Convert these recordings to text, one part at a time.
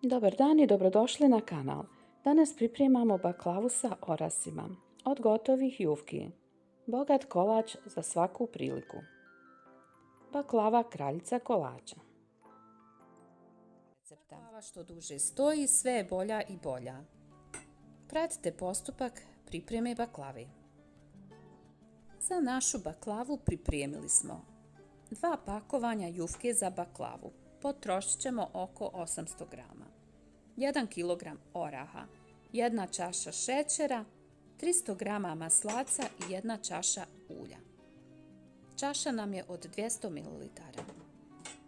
Dobar dan i dobrodošli na kanal. Danas pripremamo baklavu sa orasima od gotovih jufki. Bogat kolač za svaku priliku. Baklava kraljica kolača. Baklava što duže stoji, sve je bolja i bolja. Pratite postupak pripreme baklave. Za našu baklavu pripremili smo 2 pakovanja jufke za baklavu. Potrošit ćemo oko 800 g, 1 kg oraha, 1 čaša šećera, 300 g maslaca i 1 čaša ulja. Čaša nam je od 200 ml.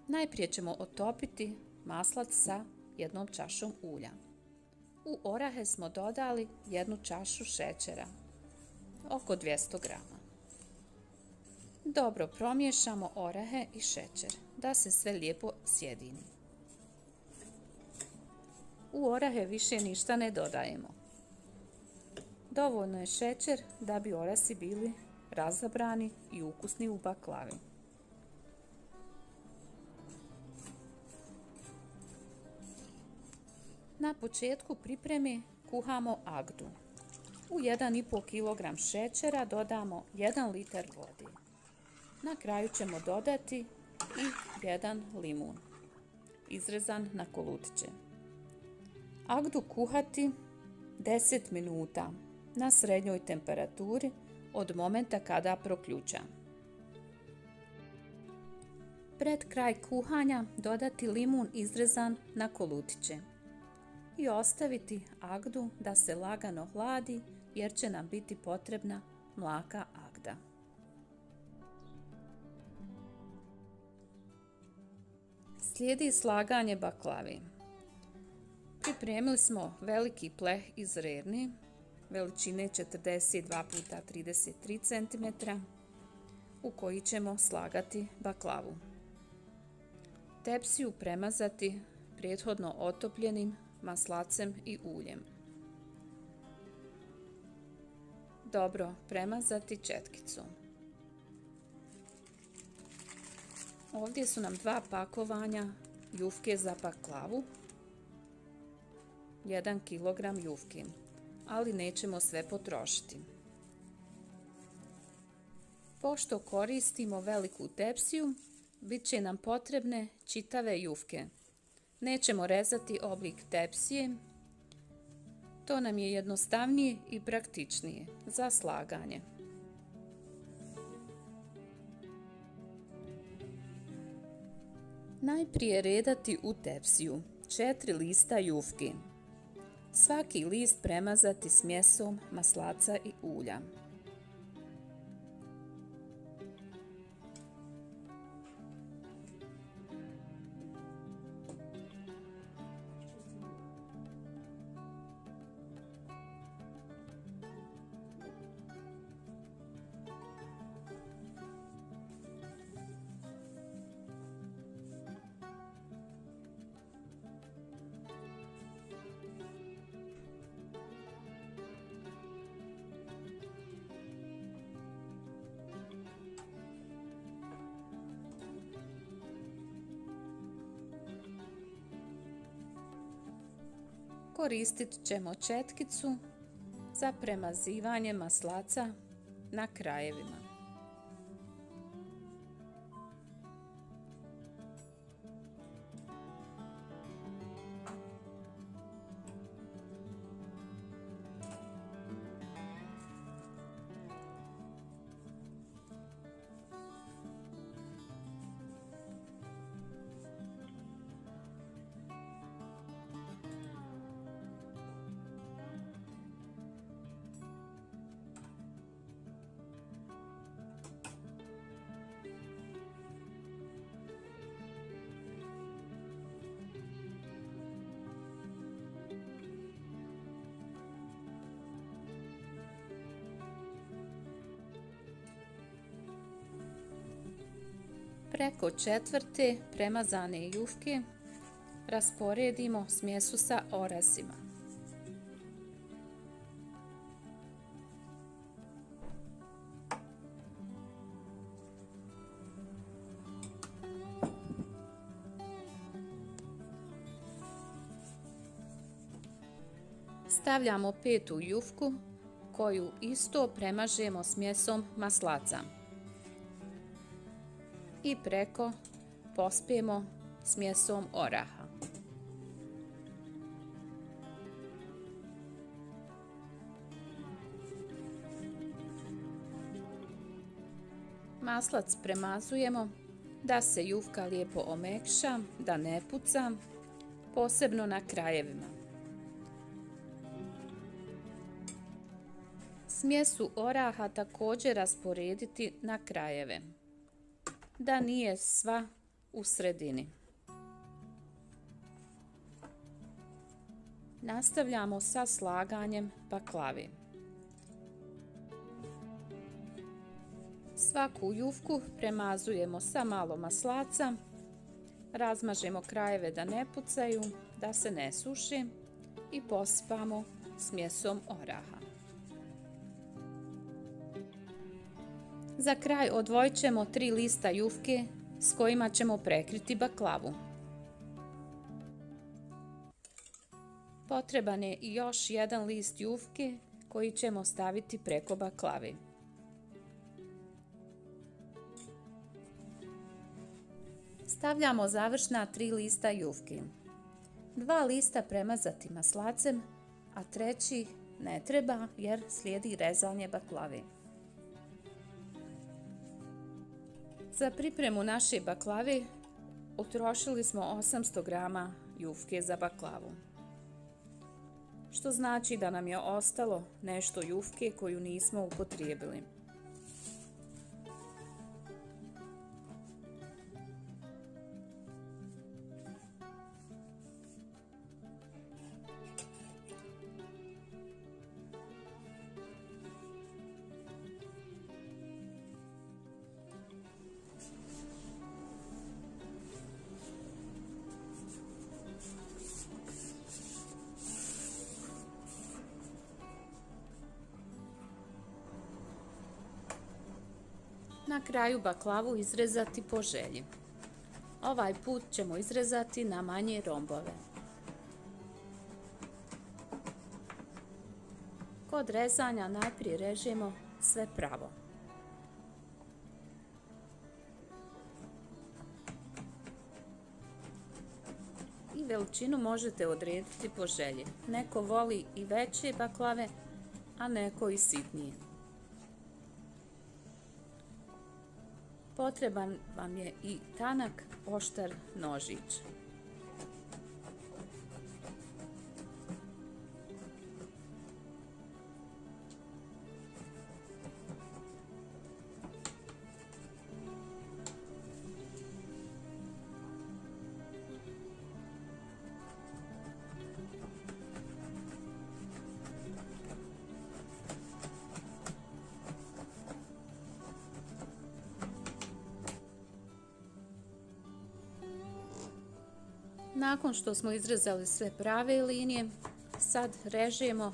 Najprije ćemo otopiti maslac sa 1 čašom ulja. U orahe smo dodali 1 čašu šećera, oko 200 g. Dobro promiješamo orahe i šećer da se sve lijepo sjedini. U orahe više ništa ne dodajemo. Dovoljno je šećer da bi orasi bili razabrani i ukusni u baklavi. Na početku pripreme kuhamo agdu. U 1,5 kg šećera dodamo 1 litar vode. Na kraju ćemo dodati i 1 limun, izrezan na kolutiće. Agdu kuhati 10 minuta na srednjoj temperaturi od momenta kada proključa. Pred kraj kuhanja dodati limun izrezan na kolutiće i ostaviti agdu da se lagano hladi jer će nam biti potrebna mlaka agda. Slijedi slaganje baklave. Pripremili smo veliki pleh iz rerni, veličine 42 x 33 cm, u koji ćemo slagati baklavu. Tepsiju premazati prethodno otopljenim maslacem i uljem. Dobro premazati četkicu. Ovdje su nam 2 pakovanja jufke za baklavu, 1 kg jufke, ali nećemo sve potrošiti. Pošto koristimo veliku tepsiju, bit će nam potrebne čitave jufke. Nećemo rezati oblik tepsije, to nam je jednostavnije i praktičnije za slaganje. Najprije redati u tepsiju 4 lista jufke. Svaki list premazati smjesom maslaca i ulja. Koristit ćemo četkicu za premazivanje maslaca na krajevima. Preko četvrte premazane jufke rasporedimo smjesu sa orasima. Stavljamo petu jufku koju isto premažemo smjesom maslaca i preko pospijemo smjesom oraha. Maslac premazujemo da se jufka lijepo omekša, da ne puca, posebno na krajevima. Smjesu oraha također rasporediti na krajeve, da nije sva u sredini. Nastavljamo sa slaganjem baklavi. Svaku jufku premazujemo sa malo maslaca, razmažemo krajeve da ne pucaju, da se ne suši i posipamo smjesom oraha. Za kraj odvojit ćemo 3 lista jufke s kojima ćemo prekriti baklavu. Potreban je i još jedan list jufke koji ćemo staviti preko baklavi. Stavljamo završna 3 lista jufke. 2 lista premazati maslacem, a treći ne treba jer slijedi rezanje baklave. Za pripremu naše baklave utrošili smo 800 grama jufke za baklavu. Što znači da nam je ostalo nešto jufke koju nismo upotrijebili. Na kraju baklavu izrezati po želji. Ovaj put ćemo izrezati na manje rombove. Kod rezanja najprije režemo sve pravo. I veličinu možete odrediti po želji. Neko voli i veće baklave, a neko i sitnije. Potreban vam je i tanak oštar nožić. Nakon što smo izrezali sve prave linije, sad režemo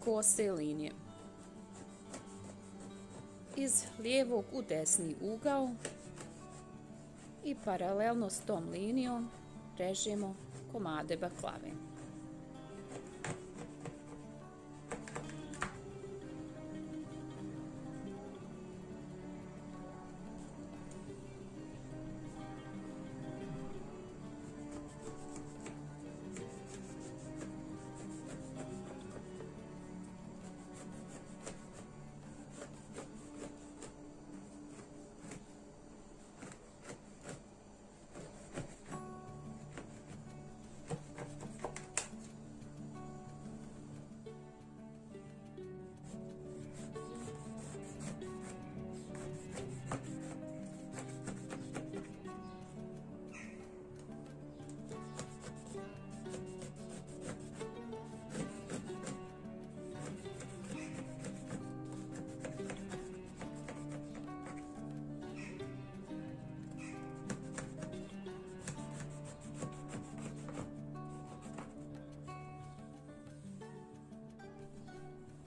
kose linije. Iz lijevog u desni ugao i paralelno s tom linijom režemo komade baklave.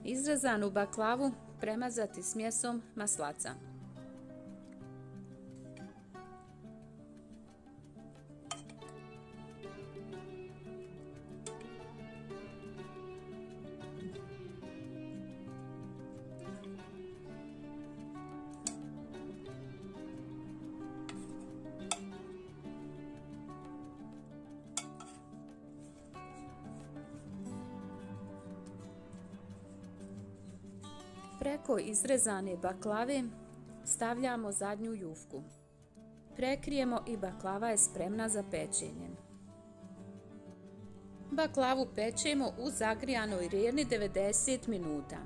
Izrezanu baklavu premazati smjesom maslaca. Preko izrezane baklave stavljamo zadnju jufku. Prekrijemo i baklava je spremna za pečenje. Baklavu pečemo u zagrijanoj rerni 90 minuta.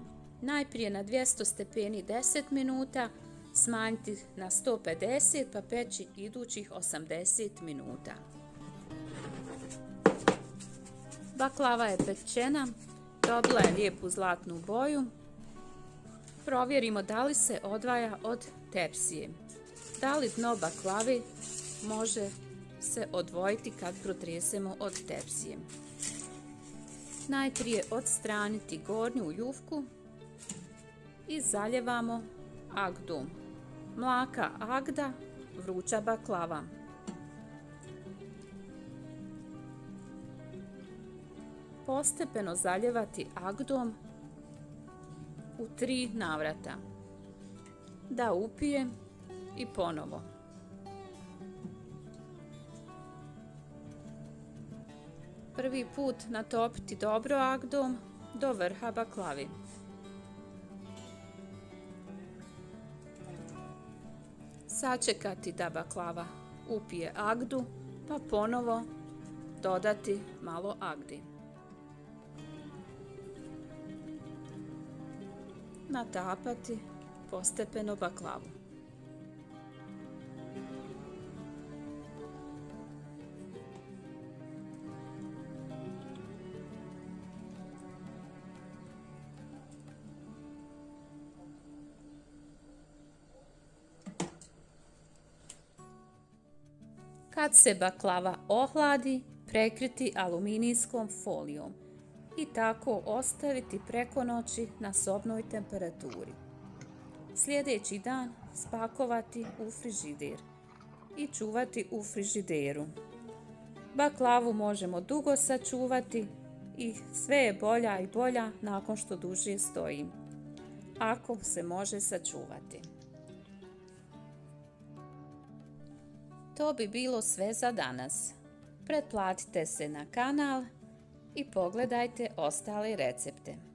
Najprije na 200 stepeni 10 minuta, smanjiti na 150 pa peći idućih 80 minuta. Baklava je pečena, dobila je lijepu zlatnu boju. Provjerimo da li se odvaja od tepsije. Da li dno baklave može se odvojiti kad protresemo od tepsije. Najprije odstraniti gornju jufku i zaljevamo agdom. Mlaka agda, vruća baklava. Postepeno zaljevati agdom u 3 navrata. Da upije i ponovo. Prvi put natopiti dobro agdom do vrha baklavi. Sačekati da baklava upije agdu, pa ponovo dodati malo agdi. Natapati postepeno baklavu. Kad se baklava ohladi, prekriti aluminijskom folijom i tako ostaviti preko noći na sobnoj temperaturi. Sljedeći dan spakovati u frižider i čuvati u frižideru. Baklavu možemo dugo sačuvati i sve je bolja i bolja nakon što duže stoji, ako se može sačuvati. To bi bilo sve za danas. Pretplatite se na kanal i pogledajte ostale recepte.